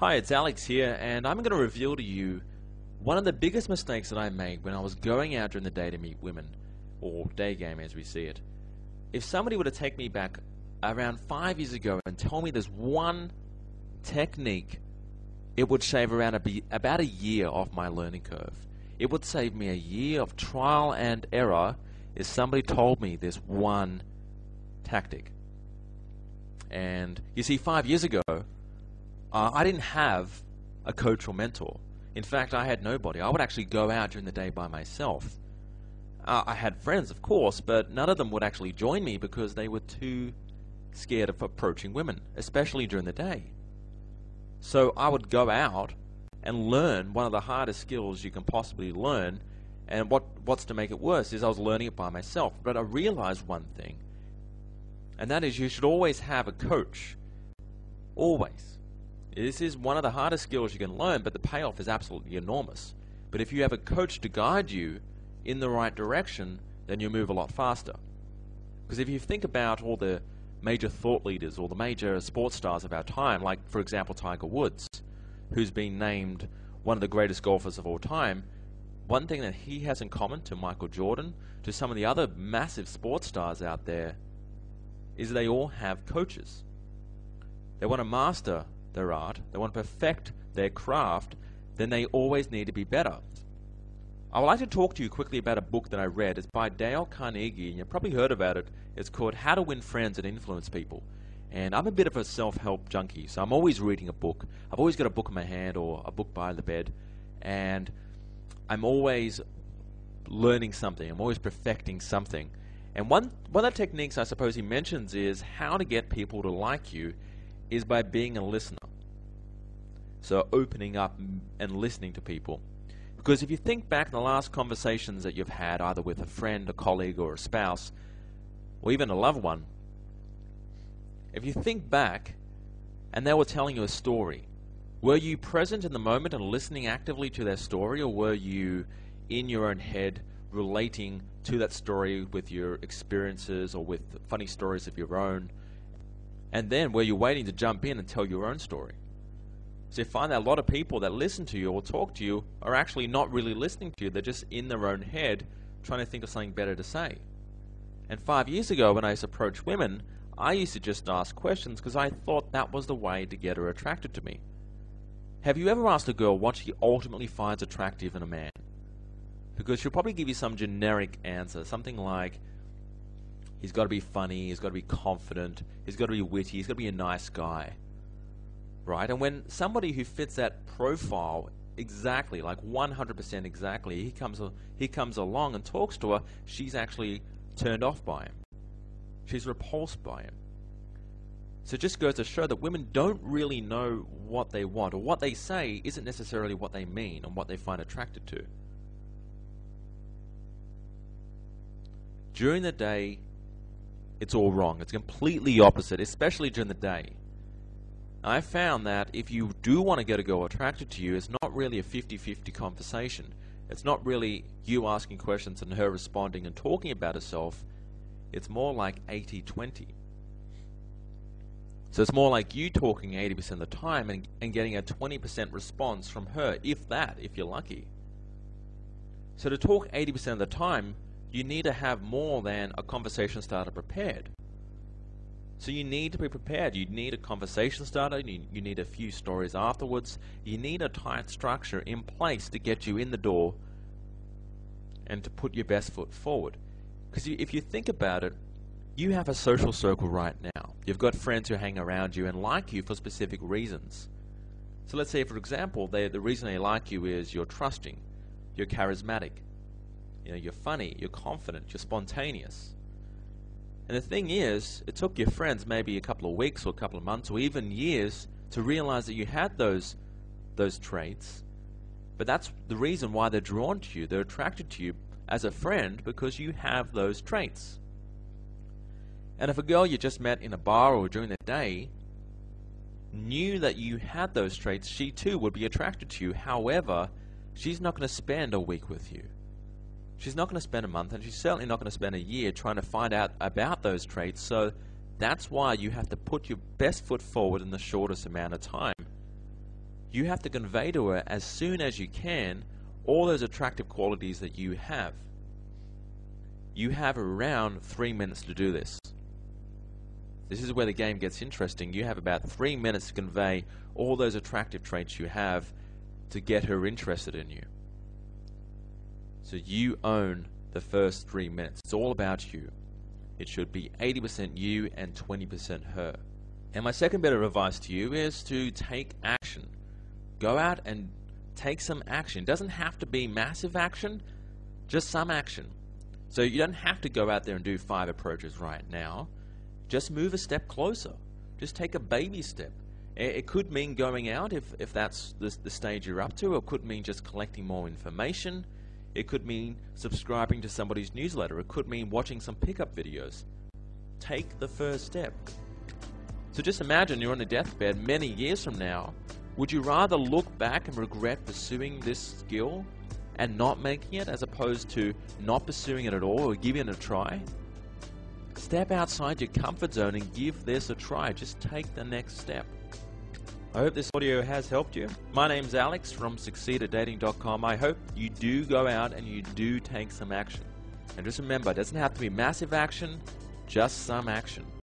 Hi, it's Alex here, and I'm going to reveal to you one of the biggest mistakes that I made when I was going out during the day to meet women, or day game as we see it. If somebody were to take me back around 5 years ago and tell me there's one technique, it would shave around about a year off my learning curve. It would save me a year of trial and error if somebody told me this one tactic. And you see, 5 years ago, I didn't have a coach or mentor. In fact, I had nobody. I would actually go out during the day by myself. I had friends, of course, but none of them would actually join me because they were too scared of approaching women, especially during the day. So I would go out and learn one of the hardest skills you can possibly learn, and what's to make it worse is I was learning it by myself. But I realized one thing, and that is you should always have a coach. Always. This is one of the hardest skills you can learn, but the payoff is absolutely enormous. But if you have a coach to guide you in the right direction, then you'll move a lot faster. Because if you think about all the major thought leaders or the major sports stars of our time, like, for example, Tiger Woods, who's been named one of the greatest golfers of all time, one thing that he has in common to Michael Jordan, to some of the other massive sports stars out there, is they all have coaches. They want to master their art, they want to perfect their craft, then they always need to be better. I would like to talk to you quickly about a book that I read. It's by Dale Carnegie, and you've probably heard about it. It's called How to Win Friends and Influence People. And I'm a bit of a self-help junkie, so I'm always reading a book. I've always got a book in my hand or a book by the bed, and I'm always learning something. I'm always perfecting something. And one of the techniques I suppose he mentions is how to get people to like you is by being a listener. So opening up and listening to people. Because if you think back in the last conversations that you've had, either with a friend, a colleague, or a spouse, or even a loved one, if you think back and they were telling you a story, were you present in the moment and listening actively to their story, or were you in your own head relating to that story with your experiences or with funny stories of your own? And then were you waiting to jump in and tell your own story? So you find that a lot of people that listen to you or talk to you are actually not really listening to you. They're just in their own head trying to think of something better to say. And 5 years ago when I used to approach women, I used to just ask questions because I thought that was the way to get her attracted to me. Have you ever asked a girl what she ultimately finds attractive in a man? Because she'll probably give you some generic answer, something like, he's got to be funny, he's got to be confident, he's got to be witty, he's got to be a nice guy. Right? And when somebody who fits that profile exactly, like 100% exactly, he comes along and talks to her, she's actually turned off by him. She's repulsed by him. So it just goes to show that women don't really know what they want, or what they say isn't necessarily what they mean and what they find attracted to. During the day, it's all wrong. It's completely opposite, especially during the day. I found that if you do want to get a girl attracted to you, it's not really a 50-50 conversation. It's not really you asking questions and her responding and talking about herself. It's more like 80-20. So it's more like you talking 80% of the time and getting a 20% response from her, if that, if you're lucky. So to talk 80% of the time, you need to have more than a conversation starter prepared. So you need to be prepared. You need a conversation starter. You need a few stories afterwards. You need a tight structure in place to get you in the door and to put your best foot forward. Because if you think about it, you have a social circle right now. You've got friends who hang around you and like you for specific reasons. So let's say, for example, the reason they like you is you're trusting, you're charismatic, you're funny, you're confident, you're spontaneous. And the thing is, it took your friends maybe a couple of weeks or a couple of months or even years to realize that you had those traits. But that's the reason why they're drawn to you. They're attracted to you as a friend because you have those traits. And if a girl you just met in a bar or during the day knew that you had those traits, she too would be attracted to you. However, she's not going to spend a week with you. She's not going to spend a month, and she's certainly not going to spend a year trying to find out about those traits. So that's why you have to put your best foot forward in the shortest amount of time. You have to convey to her as soon as you can all those attractive qualities that you have. You have around 3 minutes to do this. This is where the game gets interesting. You have about 3 minutes to convey all those attractive traits you have to get her interested in you. So you own the first 3 minutes. It's all about you. It should be 80% you and 20% her. And my second bit of advice to you is to take action. Go out and take some action. It doesn't have to be massive action, just some action. So you don't have to go out there and do 5 approaches right now. Just move a step closer. Just take a baby step. It could mean going out if that's the stage you're up to. It could mean just collecting more information. It could mean subscribing to somebody's newsletter. It could mean watching some pickup videos. Take the first step. So just imagine you're on a deathbed many years from now. Would you rather look back and regret pursuing this skill and not making it, as opposed to not pursuing it at all or giving it a try? Step outside your comfort zone and give this a try. Just take the next step. I hope this audio has helped you. My name's Alex from succeedatdating.com. I hope you do go out and you do take some action. And just remember, it doesn't have to be massive action, just some action.